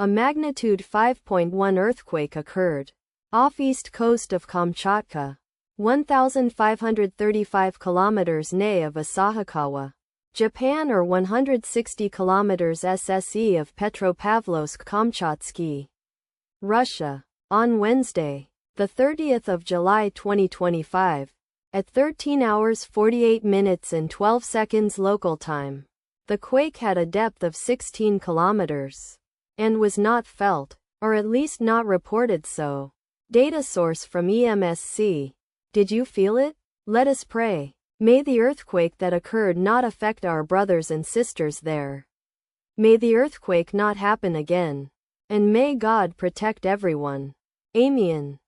A magnitude 5.1 earthquake occurred off east coast of Kamchatka, 1,535 kilometers NE of Asahikawa, Japan, or 160 kilometers SSE of Petropavlovsk-Kamchatsky, Russia. On Wednesday, the 30th of July 2025, at 13 hours 48 minutes and 12 seconds local time, the quake had a depth of 16 kilometers and was not felt, or at least not reported so. Data source from EMSC. Did you feel it? Let us pray. May the earthquake that occurred not affect our brothers and sisters there. May the earthquake not happen again. And may God protect everyone. Amen.